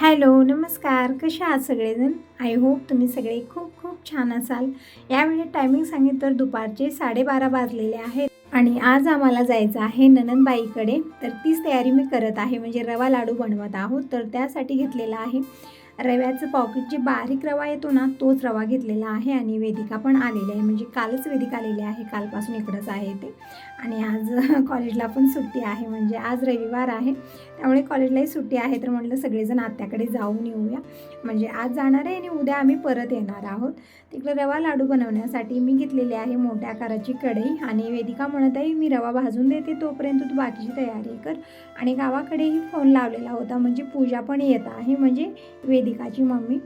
Hello, नमस्कार. कसे आहात सगळेजण? आय होप तुम्ही सगळे खूप खूप छान असाल. यावेळी टायमिंग सांगितलं तर दुपारचे 12:30 वाजलेले आहेत आणि आज आम्हाला जायचं आहे नणंदबाईकडे. तर तीच तयारी मी करत आहे, म्हणजे रवा लाडू बनवत आहोत. तर त्यासाठी घेतलेला आहे रव्याचं पॉकेट, जे बारीक रवा येतो ना तोच रवा घेतलेला आहे. आणि वेदिका पण आलेली आहे, म्हणजे कालच वेदिका आलेली आहे, कालपासून इकडंच आहे ते. आणि आज कॉलेजला पण सुट्टी आहे, म्हणजे आज रविवार आहे त्यामुळे कॉलेजलाही सुट्टी आहे. तर म्हटलं सगळेजण आत्याकडे जाऊन येऊया, म्हणजे आज जाणार आहे आणि उद्या आम्ही परत येणार आहोत. तिकडे रवा लाडू बनवण्यासाठी मी घेतलेली आहे मोठ्या आकाराची कढई. आणि वेदिका म्हणत आहे मी रवा भाजून देते, तोपर्यंत तू बाकीची तयारी कर. आणि गावाकडेही फोन लावलेला होता, म्हणजे पूजा पण येत आहे, म्हणजे वेदिकाची मम्मी.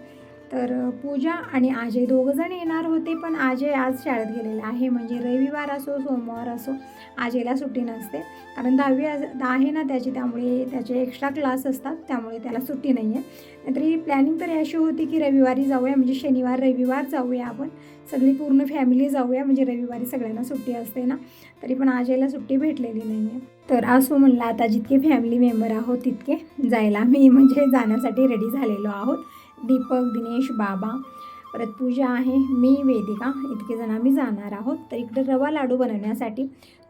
तर पूजा आणि अजय दोघंजण येणार होते, पण अजय आज शाळेत गेलेला आहे, म्हणजे रविवार असो सोमवार असो अजयला सुट्टी नसते, कारण 10वी आहे ना त्याची, त्यामुळे त्याचे एक्स्ट्रा क्लास असतात, त्यामुळे त्याला सुट्टी नाही आहे. नाहीतरी प्लॅनिंग तर अशी होती की रविवारी जाऊया, म्हणजे शनिवार रविवार जाऊया आपण सगळी पूर्ण फॅमिली जाऊया, म्हणजे रविवारी सगळ्यांना सुट्टी असते ना. तरी पण अजयला सुट्टी भेटलेली नाही आहे. तर असो म्हणलं, आता जितके फॅमिली मेंबर आहोत तितके जायला मी म्हणजे जाण्यासाठी रेडी झालेलो आहोत. दीपक, दिनेश, बाबा, परत पूजा आहे, मी, वेदिका, इतके जण आम्ही जाणार आहोत. तर इकडे रवा लाडू बनवण्यासाठी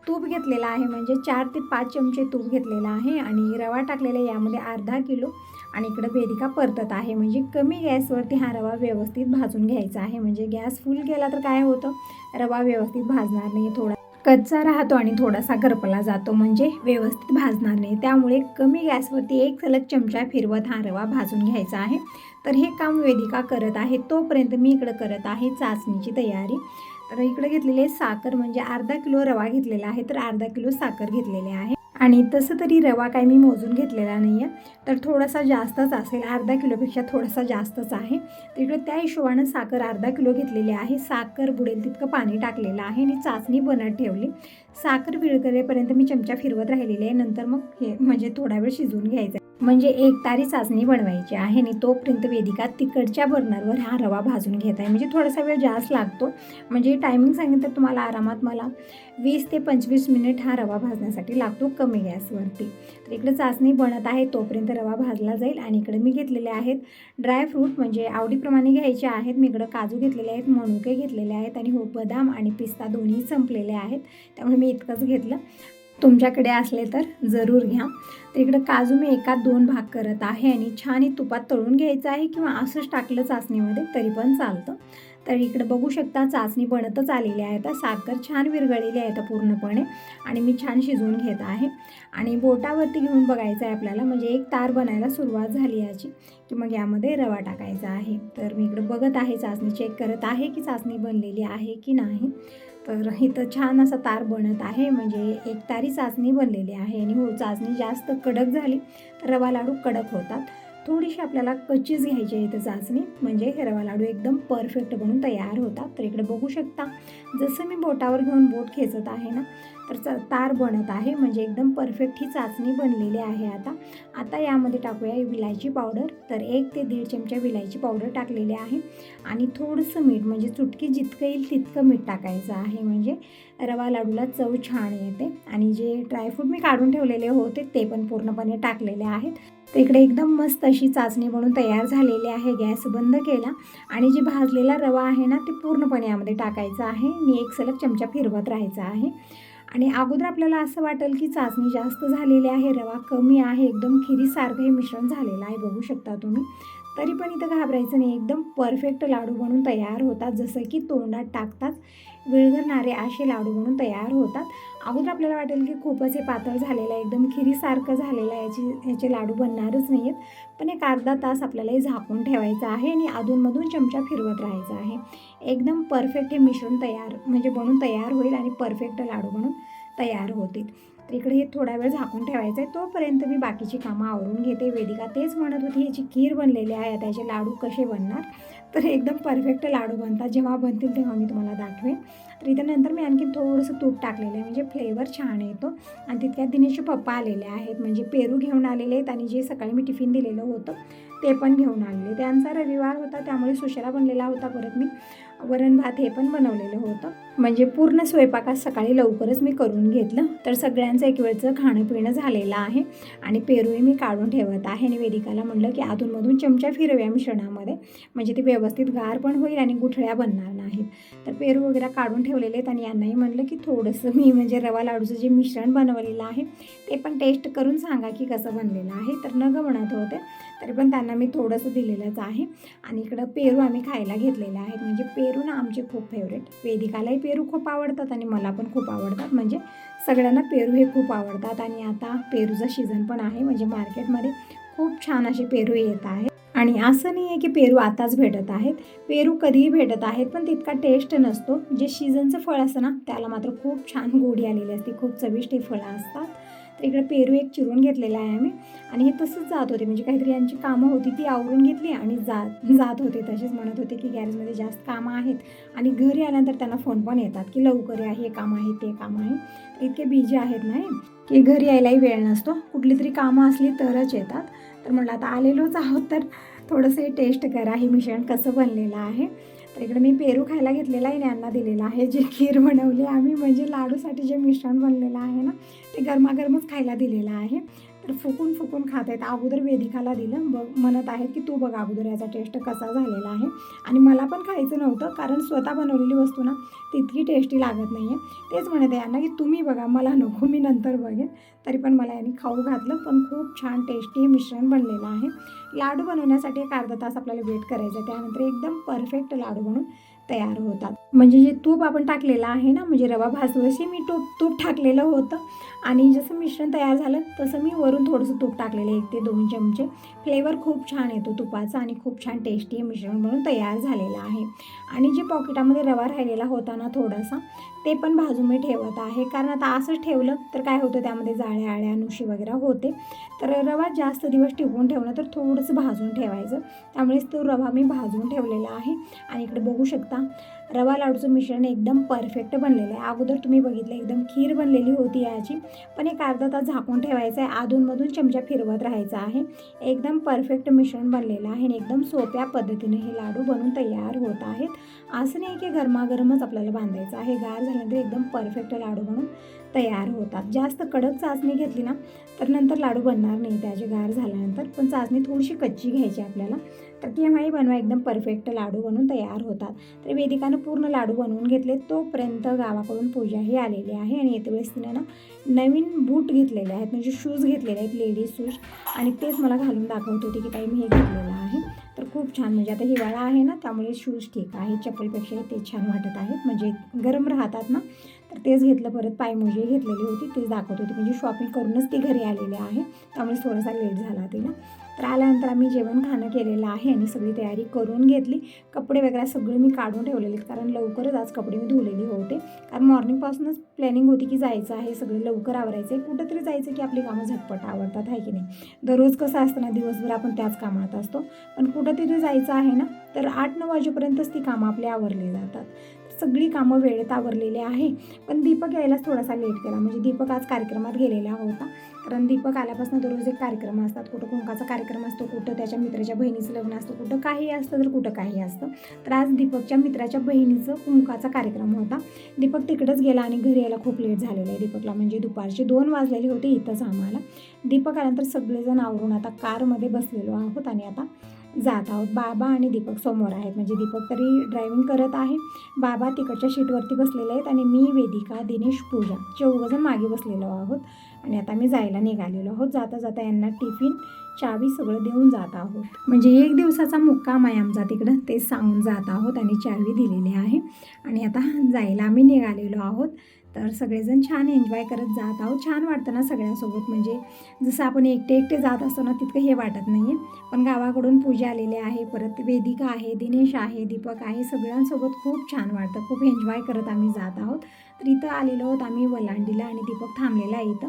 तूप घेतलेला आहे, म्हणजे 4 ते 5 चमचे तूप घेतलेला आहे. आणि रवा टाकलेला आहे यामध्ये अर्धा किलो. आणि इकडं वेदिका परतत आहे, म्हणजे कमी गॅसवरती हा रवा व्यवस्थित भाजून घ्यायचा आहे. म्हणजे गॅस फुल केला तर काय होतं, रवा व्यवस्थित भाजणार नाही, थोडा कच्चा राहतो आणि थोडासा करपला जातो, म्हणजे व्यवस्थित भाजणार नाही. त्यामुळे कमी गॅसवरती एक सलग चमचा फिरवत हा रवा भाजून घ्यायचा आहे. तर हे काम वेदिका करत आहे, तोपर्यंत मी इकडं करत आहे चाचणीची तयारी. तर इकडे घेतलेली आहे साखर, म्हणजे अर्धा किलो रवा घेतलेला आहे, तर अर्धा किलो साखर घेतलेली आहे. आणि तसं तरी रवा काय मी मोजून घेतलेला नाही आहे, तर थोडासा जास्तच असेल, अर्धा किलोपेक्षा थोडासा जास्तच आहे. तर इकडे त्या हिशोबानं साखर अर्धा किलो घेतलेली आहे. साखर बुडेल तितकं पाणी टाकलेलं आहे आणि चाचणी बनत ठेवली. साखर विरघळेपर्यंत मी चमचा फिरवत राहिलेली आहे. नंतर मग हे म्हणजे थोडा वेळ शिजवून घ्यायचं, म्हणजे एक तारी चाचणी बनवायची आहे. आणि तोपर्यंत वेदिका तिकडच्या बर्नरवर हा रवा भाजून घेत आहे, म्हणजे थोडासा वेळ जास्त लागतो. म्हणजे टायमिंग सांगितलं तुम्हाला, आरामात मला 20 ते 25 मिनिट हा रवा भाजण्यासाठी लागतो कमी गॅसवरती. तर इकडे चाचणी बनत आहे, तोपर्यंत रवा भाजला जाईल. आणि इकडे मी घेतलेले आहेत ड्रायफ्रूट, म्हणजे आवडीप्रमाणे घ्यायचे आहेत. मी इकडं काजू घेतलेले आहेत, मनुके घेतलेले आहेत, आणि हो बदाम आणि पिस्ता दोन्ही संपलेले आहेत, त्यामुळे मी इतकंच घेतलं. तुमच्याकडे असले तर जरूर घ्या. तर इकडं काजू मी एकात 2 भाग करत आहे आणि छान ही तुपात तळून घ्यायचं आहे, किंवा असंच टाकलं चाचणीमध्ये तरी पण चालतं. तर इकडे बघू शकता चाचणी बनतच आलेली आहे. आता साखर छान विरघळलेली आहे आता पूर्णपणे, आणि मी छान शिजवून घेत आहे. आणि बोटावरती घेऊन बघायचं आहे आपल्याला, म्हणजे एक तार बनायला सुरुवात झाली याची, की मग यामध्ये रवा टाकायचा आहे. तर मी इकडे बघत आहे, चाचणी चेक करत आहे की चाचणी बनलेली आहे की नाही. तर इथं छान असा तार बनत आहे, म्हणजे एक तारी चाचणी बनलेली आहे. आणि हो, चाचणी जास्त कडक झाली तर रवा लाडू कडक होतात. थोडीशी आपल्याला कच्चीच घ्यायची आहे इथं चाचणी, म्हणजे हे रवा लाडू एकदम परफेक्ट बनून तयार होतात. तर इकडे बघू शकता, जसं मी बोटावर घेऊन बोट खेचत आहे ना, तर तार बनत आहे, म्हणजे एकदम परफेक्ट ही चाचणी बनलेली आहे. आता यामध्ये टाकूया विलायची पावडर. तर 1 ते 1.5 चमचा विलायची पावडर टाकलेली आहे. आणि थोडंसं मीठ, म्हणजे चुटकी जितकं येईल तितकं मीठ टाकायचं आहे, म्हणजे रवा लाडूला चव छान येते. आणि जे ड्रायफ्रूट मी काढून ठेवलेले होते ते पण पूर्णपणे टाकलेले आहेत. तर इकडे एकदम मस्त अशी चाचणी बनून तयार झालेली आहे. गॅस बंद केला आणि जे भाजलेला रवा आहे ना, ते पूर्णपणे यामध्ये टाकायचं आहे आणि एक सलग चमचा फिरवत राहायचा आहे. आणि अगोदर आपल्याला असं वाटेल की चाचणी जास्त झालेली आहे, रवा कमी आहे, एकदम खिरीसारखं हे मिश्रण झालेलं आहे, बघू शकता तुम्ही. तरी पण इथं घाबरायचं नाही, एकदम परफेक्ट लाडू बनून तयार होतात, जसं की तोंडात टाकताच विरघळणारे असे लाडू बनून तयार होतात. अगोदर आपल्याला वाटेल की खूपच हे पातळ झालेलं आहे, एकदम खिरीसारखं झालेलं आहे, याचे लाडू बनणारच नाही आहेत. पण एक अर्धा तास आपल्याला हे झाकून ठेवायचं आहे आणि अधूनमधून चमचा फिरवत राहायचं आहे. एकदम परफेक्ट हे मिश्रण म्हणजे बनून तयार होईल आणि परफेक्ट लाडू बनून तयार होतील. तर इकडे हे थोडा वेळ झाकून ठेवायचं आहे, तोपर्यंत मी बाकीची कामं आवरून घेते. वेदिका तेच म्हणत होती, ह्याची खीर बनलेली आहे, आता याचे लाडू कसे बनणार. तर एकदम परफेक्ट लाडू बनतात, जेव्हा बनतील तेव्हा मी तुम्हाला दाखवेन. तर इथं नंतर मी आणखी थोडंसं तूप टाकलेलं आहे, म्हणजे फ्लेवर छान येतो. आणि तितक्यात दिनेशचे पप्पा आलेले आहेत, म्हणजे पेरू घेऊन आलेले आहेत, आणि जे सकाळी मी टिफिन दिलेलं होतं ते पण घेऊन आलेले. त्यांचा रविवार होता, त्यामुळे सुशेला बनलेला होता. परत मी वरण भात हे पण बनवलेलं होतं. म्हणजे पूर्ण स्वयंपाकात सकाळी लवकरच मी करून घेतलं. तर सगळ्यांचं एक वेळचं खाणं पिणं झालेलं आहे आणि पेरूही मी काढून ठेवत आहे. आणि वेदिकाला म्हटलं की अधूनमधून चमचा फिरवूया मिश्रणामध्ये, म्हणजे ते व्यवस्थित गार पण होईल आणि गुठळ्या बनणार नाहीत. तर पेरू वगैरे काढून ठेवलेले आहेत आणि यांनाही म्हटलं की थोडंसं मी म्हणजे रवा लाडूचं जे मिश्रण बनवलेलं आहे ते पण टेस्ट करून सांगा की कसं बनलेलं आहे. तर न ग म्हणत होते, तरी पण त्यांना मी थोडंसं दिलेलंच आहे. आणि इकडं पेरू आम्ही खायला घेतलेले आहेत. म्हणजे पेरू ना आमचे खूप फेवरेट. वेदिकालाही पेरू खूप आवडतात आणि मला पण खूप आवडतात. म्हणजे सगळ्यांना पेरू हे खूप आवडतात. आणि आता पेरूचा सीझन पण आहे, म्हणजे मार्केटमध्ये खूप छान असे पेरू येत आहेत. आणि असं नाही आहे की पेरू आताच भेटत आहेत, पेरू कधीही भेटत आहेत, पण तितका टेस्ट नसतो. जे सीझनचं फळ असतं ना त्याला मात्र खूप छान गोडी आलेली असते, खूप चविष्ट फळं असतात. तर इकडे पेरू एक चिरून घेतलेला आहे आम्ही. आणि हे तसंच जात होते, म्हणजे काहीतरी यांची कामं होती ती आवरून घेतली आणि जात होते. तसेच म्हणत होते की गॅरेजमध्ये जास्त कामं आहेत आणि घरी आल्यानंतर त्यांना फोन पण येतात की लवकर या, हे काम आहे ते काम आहे. तर इतके बिझी आहेत नाही की घरी यायलाही वेळ नसतो, कुठली तरी कामं असली तरच येतात. तर म्हटलं आता आलेलोच आहोत तर थोडंसं हे टेस्ट करा, हे मिश्रण कसं बनलेलं आहे. तर इकडे मी पेरू खायला घेतलेला आहे आणि यांना दिलेला आहे. जे खीर बनवली आम्ही, म्हणजे लाडूसाठी जे मिश्रण बनलेलं आहे ना ते गरमागरमच खायला दिलेलं आहे. तर फुकून फुकून खात आहेत. अगोदर वेदिकाला दिलं, म्हणत आहेत की तू बघ अगोदर याचा टेस्ट कसा झालेला आहे. आणि मला पण खायचं नव्हतं, कारण स्वतः बनवलेली वस्तू ना तितकी टेस्टी लागत नाही आहे. तेच म्हणत आहे यांना की तुम्ही बघा, मला नको, मी नंतर बघेन. तरी पण मला यांनी खाऊ घातलं. पण खूप छान टेस्टी मिश्रण बनलेलं आहे. लाडू बनवण्यासाठी एक अर्धा तास आपल्याला वेट करायचं, त्यानंतर एकदम परफेक्ट लाडू बनून तयार होतात. म्हणजे जे तूप आपण टाकलेलं आहे ना, म्हणजे रवा भाजवशी मी तूप टाकलेलं होतं आणि जसं मिश्रण तयार झालं तसं मी वरून थोडंसं तूप टाकलेलं, 1 ते 2 चमचे. फ्लेवर खूप छान येतो तुपाचा आणि खूप छान टेस्टी मिश्रण म्हणून तयार झालेलं आहे. आणि जे पॉकेटामध्ये रवा राहिलेला होता ना थोडासा, ते पण भाजून मी ठेवत आहे, कारण आता असंच ठेवलं तर काय होतं त्यामध्ये जाळ्या आळ्या नुशी वगैरे होते. तर रवा जास्त दिवस टिकवून ठेवणं तर थोडंसं भाजून ठेवायचं, त्यामुळेच तो रवा मी भाजून ठेवलेला आहे. आणि इकडे बघू शकता रवा लाडूचं मिश्रण एकदम परफेक्ट बनलेलं आहे. अगोदर तुम्ही बघितलं एकदम खीर बनलेली होती याची, पण एक अर्धा तास झाकून ठेवायचं आहे, अधूनमधून चमचा फिरवत राहायचा आहे. एकदम परफेक्ट मिश्रण बनलेलं आहे आणि एकदम सोप्या पद्धतीने हे लाडू बनून तयार होत आहेत. असं नाही की गरमागरमच आपल्याला बांधायचं आहे, गार झाल्यानंतर एकदम परफेक्ट लाडू बनून तयार होतात. जास्त कडक चाचणी घेतली ना तर नंतर लाडू बनणार नाही त्याचे गार झाल्यानंतर, पण चाचणी थोडीशी कच्ची घ्यायची आपल्याला, तर केव्हाही बनवा एकदम परफेक्ट लाडू बनून तयार होतात. तर वेदिकानं पूर्ण लाडू बनवून घेतले. तोपर्यंत गावाकडून पूजाही आलेली आहे आणि येते वेळेस तिने ना नवीन बूट घेतलेले आहेत, म्हणजे शूज घेतलेले आहेत, लेडीज शूज. आणि तेच मला घालून दाखवत होते की ताई मी हे घेतलेलं आहे. तर खूप छान, म्हणजे आता हिवाळा आहे ना त्यामुळे शूज ठीक आहे, चप्पलपेक्षाही ते छान वाटत आहेत, म्हणजे गरम राहतात ना. तर तेच घेतलं. परत पायमोजी घेतलेली होती, तेच दाखवत होती, म्हणजे शॉपिंग करूनच ती घरी आलेली आहे, त्यामुळे थोडासा लेट झाला तिला. तर आल्यानंतर आम्ही जेवण खाणं केलेलं आहे आणि सगळी तयारी करून घेतली. कपडे वगैरे सगळे मी काढून ठेवलेले, कारण लवकरच आज कपडे मी धुलेली होते, कारण मॉर्निंगपासूनच प्लॅनिंग होती की जायचं आहे, सगळे लवकर आवरायचं आहे. कुठंतरी जायचं की आपली कामं झटपट आवडतात, आहे की नाही. दररोज कसं असतं ना, दिवसभर आपण त्याच कामात असतो, पण कुठंतरी जायचं आहे ना तर 8-9 वाजेपर्यंतच ती कामं आपली आवरली जातात. सगळी कामं वेळेत आवरलेली आहे. पण दीपक यायलाच थोडासा लेट केला, म्हणजे दीपक आज कार्यक्रमात गेलेला होता. कारण दीपक आल्यापासून दररोज एक कार्यक्रम असतात, कुठं कुंकाचा कार्यक्रम असतो, कुठं त्याच्या मित्राच्या बहिणीचं लग्न असतं, कुठं काही असतं तर कुठं काही असतं. तर आज दीपकच्या मित्राच्या बहिणीचं कुंकाचा कार्यक्रम होता. दीपक तिकडंच गेला आणि घरी यायला खूप लेट झालेलं आहे दीपकला, म्हणजे दुपारचे 2 वाजलेले होते इथंच आम्हाला. दीपक आल्यानंतर सगळेजण आवरून आता कारमध्ये बसलेलो आहोत आणि आता जात आहोत. बाबा आणि दीपक समोर आहेत, म्हणजे दीपक तरी ड्रायव्हिंग करत आहे, बाबा तिकडच्या सीटवरती बसलेले आहेत आणि मी, वेदिका, दिनेश, पूजा 4 मागे बसलेलो आहोत. आणि आता मी जायला निघालेलो आहोत. जाता जाता यांना टिफिन, चावी सगळं देऊन जात आहोत, म्हणजे 1 दिवसाचा मुक्काम आहे आमचा तिकडं, तेच सांगून जात आहोत आणि चावी दिलेली आहे. आणि आता जायला आम्ही निघालेलो आहोत. तर सगळेजण छान एन्जॉय करत जात आहोत. छान वाटतं ना सगळ्यांसोबत, म्हणजे जसं आपण एकटे एकटे जात असतो ना तितकं हे वाटत नाही आहे. पण गावाकडून पूजा आलेली आहे, परत वेदिका आहे, दिनेश आहे, दीपक आहे, सगळ्यांसोबत खूप छान वाटतं, खूप एन्जॉय करत आम्ही जात आहोत. तर इथं आलेलो आहोत आम्ही वलांडीला आणि दीपक थांबलेला आहे इथं,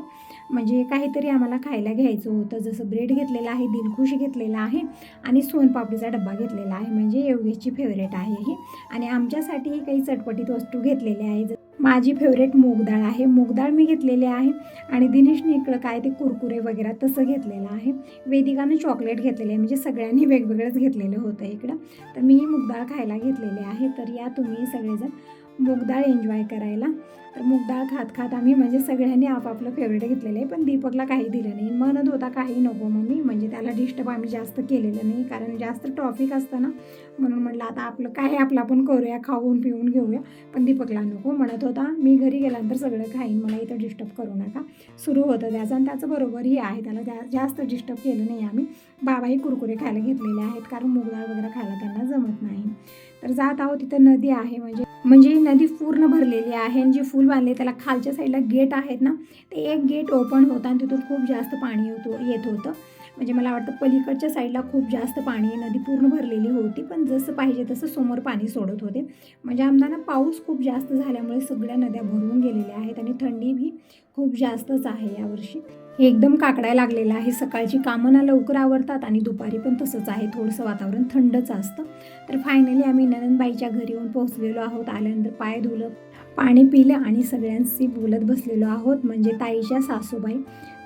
म्हणजे काहीतरी आम्हाला खायला घ्यायचं होतं. जसं ब्रेड घेतलेला आहे, दिलखुश घेतलेला आहे आणि सोनपापडीचा डब्बा घेतलेला आहे, म्हणजे योगेशची फेवरेट आहे ही. आणि आमच्यासाठीही काही चटपटीत वस्तू घेतलेल्या आहे, माझी फेवरेट मूग डाळ आहे. मूग डाळ मी घेतलेली आहे आणि दिनेशने इकडं काय ते कुरकुरे वगैरे तसं घेतलेलं आहे. वेदिकानं चॉकलेट घेतलेले आहे, म्हणजे सगळ्यांनी वेगवेगळंच घेतलेलं होतं इकडं. तर मी मूग डाळ खायला घेतलेली आहे. तर या तुम्ही सगळेजण मूग डाळ एन्जॉय करायला. तर मूग डाळ खात खात आम्ही म्हणजे सगळ्यांनी आपापलं फेवरेट घेतलेलं आहे. पण दीपकला काही दिलं नाही, म्हणत होता काही नको मम्मी, म्हणजे त्याला डिस्टर्ब आम्ही जास्त केलेलं नाही, कारण जास्त ट्रॉफिक असतं ना, म्हणून म्हटलं आता आपलं काय आपलं आपण करूया, खाऊन पिऊन घेऊया. पण दीपकला नको म्हणत होता, मी घरी गेल्यानंतर सगळं खाईन, मला इथं डिस्टर्ब करू नका, सुरू होतं त्याचं. आणि त्याचं बरोबरही आहे, त्याला जास्त डिस्टर्ब केलं नाही आम्ही. बाबाही कुरकुरे खायला घेतलेले आहेत, कारण मूग डाळ वगैरे खायला त्यांना जमत नाही. तर जात आहोत, तिथं नदी आहे, म्हणजे नदी पूर्ण भरलेली आहे. आणि जे फूल बांधले त्याला खालच्या साईडला गेट आहेत ना, ते एक गेट ओपन होतं आणि तिथून खूप जास्त पाणी येत होतं. म्हणजे मला वाटतं पलीकडच्या साईडला खूप जास्त पाणी, नदी पूर्ण भरलेली होती, पण जसं पाहिजे तसं समोर पाणी सोडत होते. म्हणजे आमदाना पाऊस खूप जास्त झाल्यामुळे सगळ्या नद्या भरून गेलेल्या आहेत आणि थंडी भी खूप जास्तच आहे यावर्षी. एकदम काकडायला लागलेलं आहे. सकाळची कामं ना लवकर आवरतात आणि दुपारी पण तसंच आहे, थोडंसं वातावरण थंडच असतं. तर फायनली आम्ही ननंदबाईच्या घरी येऊन पोहोचलेलो आहोत. आल्यानंतर पाय धुलं, पाणी पिलं आणि सगळ्यांशी बोलत बसलेलो आहोत. म्हणजे ताईच्या सासूबाई,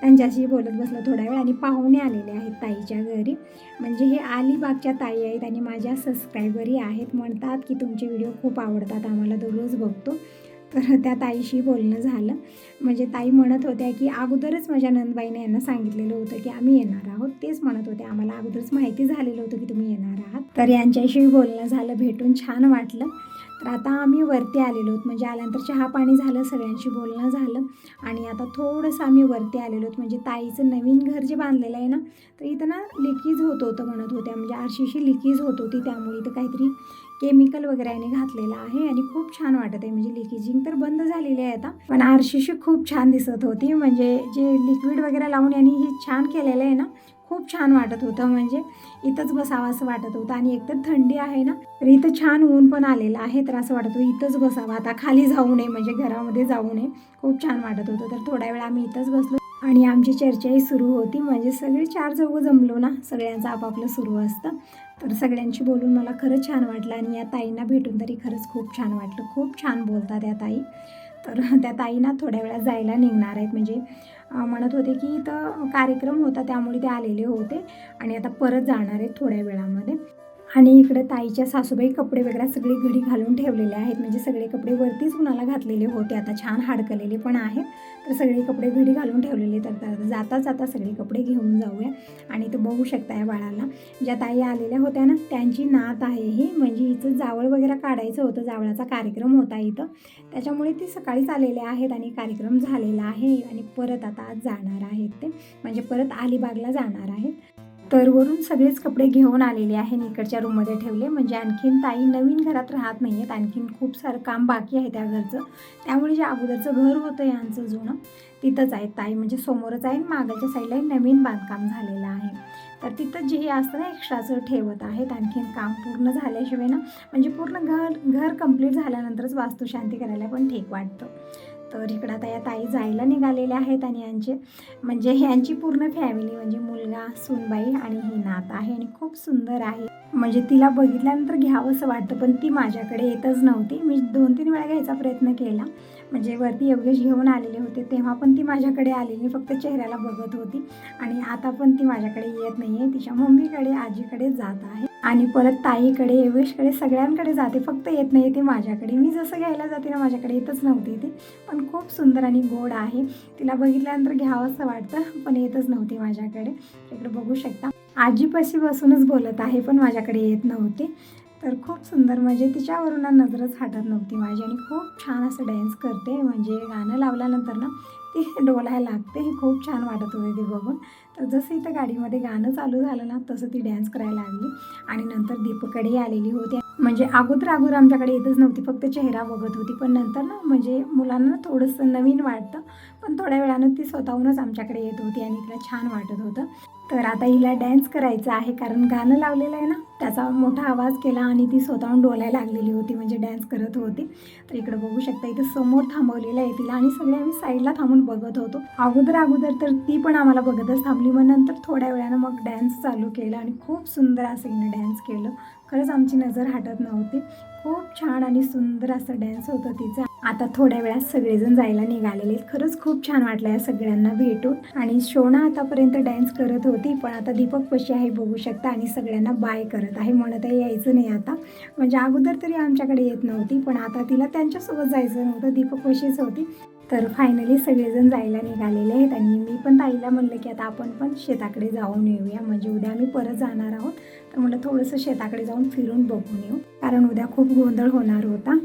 त्यांच्याशी बोलत बसलं थोडा वेळ. आणि पाहुणे आलेले आहेत ताईच्या घरी, म्हणजे हे अलिबागच्या ताई आहेत आणि माझ्या सबस्क्रायबरही आहेत. म्हणतात की तुमचे व्हिडिओ खूप आवडतात, आम्हाला दररोज बघतो. तर त्या ताईशी बोलणं झालं. म्हणजे ताई म्हणत होत्या की अगोदरच माझ्या नंदबाईने यांना सांगितलेलं होतं की आम्ही येणार आहोत. तेच म्हणत होते, आम्हाला अगोदरच माहिती झालेलं होतं की तुम्ही येणार आहात. तर यांच्याशी बोलणं झालं, भेटून छान वाटलं. तर आता आम्ही वरती आलेलो आहोत, म्हणजे आल्यानंतर चहा पाणी झालं, सगळ्यांशी बोलणं झालं आणि आता थोडंसं आम्ही वरती आलेलो आहोत. म्हणजे ताईचं नवीन घर जे बांधलेलं आहे ना, तर इथं ना लिकीज होतं म्हणत होत्या, म्हणजे आरशीशी लिकीज होत होती, त्यामुळे इथं काहीतरी केमिकल वगैरे याने घातलेलं आहे आणि खूप छान वाटत आहे. म्हणजे लिकेजिंग तर बंद झालेली आहे आता, पण आरशीशी खूप छान दिसत होती. म्हणजे जे लिक्विड वगैरे लावून यांनी हे छान केलेलं आहे ना, खूप छान वाटत होतं. म्हणजे इथंच बसावं असं वाटत होतं. आणि एकतर थंडी आहे ना, तर इथं छान ऊन पण आलेलं आहे, तर असं वाटत होतं इथंच बसावं, आता खाली जाऊ नये, म्हणजे घरामध्ये जाऊ नये. खूप छान वाटत होतं. तर थोड्या वेळ आम्ही इथंच बसलो आणि आमची चर्चाही सुरू होती. म्हणजे सगळे 4 चौघं जमलो ना, सगळ्यांचं आपापलं सुरू असतं. तर सगळ्यांशी बोलून मला खरंच छान वाटलं आणि या ताईंना भेटून तरी खरंच खूप छान वाटलं. खूप छान बोलतात या ताई. तर त्या ताईंना थोड्या वेळात जायला निघणार आहेत. म्हणजे म्हणत होते की इथं कार्यक्रम होता, त्यामुळे ते आलेले होते आणि आता परत जाणार आहेत थोड्या वेळामध्ये. आणि इकडे ताईच्या सासूबाई कपडे वगैरे सगळे घडी घालून ठेवलेले आहेत. म्हणजे सगळे कपडे वरतीच उन्हाला घातलेले होते, आता छान हाडकलेले पण आहेत. तर सगळे कपडे घडी घालून ठेवलेले. तर जाता सगळे कपडे घेऊन जाऊया. आणि इथं बघू शकता या बाळाला, ज्या ताई आलेल्या होत्या ना, त्यांची नात आहे ही. म्हणजे हिचं जावळ वगैरे काढायचं होतं, जावळाचा कार्यक्रम होता इथं, त्याच्यामुळे ती सकाळीच आलेले आहेत आणि कार्यक्रम झालेला आहे. आणि परत आता आज जाणार आहेत ते, म्हणजे परत अलिबागला जाणार आहेत. तर वरून सगळेच कपडे घेऊन आलेले आहे, इकडच्या रूममध्ये ठेवले. म्हणजे आणखीन ताई नवीन घरात राहत नाही आहेत, आणखीन खूप सारं काम बाकी आहे त्या घरचं. त्यामुळे जे अगोदरचं घर होतं यांचं जुनं, तिथंच आहे ताई. म्हणजे समोरच आहे, मागच्या साईडला नवीन बांधकाम झालेलं आहे. तर तिथं जे असतं ना एक्स्ट्राचं ठेवत आहेत. आणखीन काम पूर्ण झाल्याशिवाय ना, म्हणजे पूर्ण घर कंप्लीट झाल्यानंतरच वास्तुशांती करायला पण ठीक वाटतं. तर इकडं आता या ताई जायला निघालेल्या आहेत आणि यांची पूर्ण फॅमिली, म्हणजे मुलगा, सूनबाई आणि ही नात आहे आणि खूप सुंदर आहे. म्हणजे तिला बघितल्यानंतर घ्यावंसं वाटतं, पण ती माझ्याकडे येतच नव्हती. मी 2-3 वेळा घ्यायचा प्रयत्न केला. म्हणजे वरती योगेश घेऊन आलेले होते, तेव्हा पण ती माझ्याकडे आलेली, फक्त चेहऱ्याला बघत होती. आणि आता पण ती माझ्याकडे येत नाही आहे, तिच्या मम्मीकडे, आजीकडे जात आहे. आणि परत ताईकडे, योगेशकडे, सगळ्यांकडे जाते, फक्त येत नाही ती माझ्याकडे. मी जसं घ्यायला जाते ना, माझ्याकडे येतच नव्हती ती. पण खूप सुंदर आणि गोड आहे, तिला बघितल्यानंतर घ्यावंसं वाटतं, पण येतच नव्हती माझ्याकडे. इकडे बघू शकता, आजीपाशी बसूनच बोलत आहे, पण माझ्याकडे येत नव्हती. तर खूप सुंदर, म्हणजे तिच्यावरून नजरच हटत नव्हती माझी. आणि खूप छान असं डान्स करते, म्हणजे गाणं लावल्यानंतर ना ती डोलायला लागते. खूप छान वाटत होते ती बघून. तर जसं इथं गाडीमध्ये गाणं चालू झालं ना, तसं ती डान्स करायला लागली. आणि नंतर दीपकडेही आलेली होती. म्हणजे अगोदर आमच्याकडे येतच नव्हती, फक्त चेहरा बघत होती. पण नंतर ना, म्हणजे मुलांना थोडंसं नवीन वाटतं, पण थोड्या वेळानं ती स्वतःहूनच आमच्याकडे येत होती आणि तिला छान वाटत होतं. तर आता हिला डॅन्स करायचं आहे, कारण गाणं लावलेलं आहे ना, त्याचा मोठा आवाज केला आणि ती स्वतःहून डोलायला लागलेली होती, म्हणजे डॅन्स करत होती. तर इकडं बघू शकता, इथं समोर थांबवलेलं आहे तिला आणि सगळे आम्ही साईडला थांबून बघत होतो. अगोदर तर ती पण आम्हाला बघतच थांबली. मग नंतर थोड्या वेळानं मग डॅन्स चालू केला आणि खूप सुंदर असं हिनं डॅन्स केलं. खरंच आमची नजर हटत नव्हती. खूप छान आणि सुंदर असं डॅन्स होतं तिचा. आता थोड्या वेळात सगळेजण जायला निघालेले. खरंच खूप छान वाटलं या सगळ्यांना भेटून. आणि शोना आतापर्यंत डान्स करत होती, पण आता दीपक कशी आहे बघू शकता आणि सगळ्यांना बाय करत आहे. म्हणत आहे यायचं नाही आता. म्हणजे अगोदर तरी आमच्याकडे येत नव्हती, पण आता तिला त्यांच्यासोबत जायचं नव्हतं. दीपक कशीच होती. तर फायनली सगळेजण जायला निघालेले आहेत आणि मी पण ताईला म्हणलं की आता आपण पण शेताकडे जाऊन येऊया. म्हणजे उद्या आम्ही परत जाणार आहोत, तर म्हणलं थोडंसं शेताकडे जाऊन फिरून बघून येऊ, कारण उद्या खूप गोंधळ होणार होता.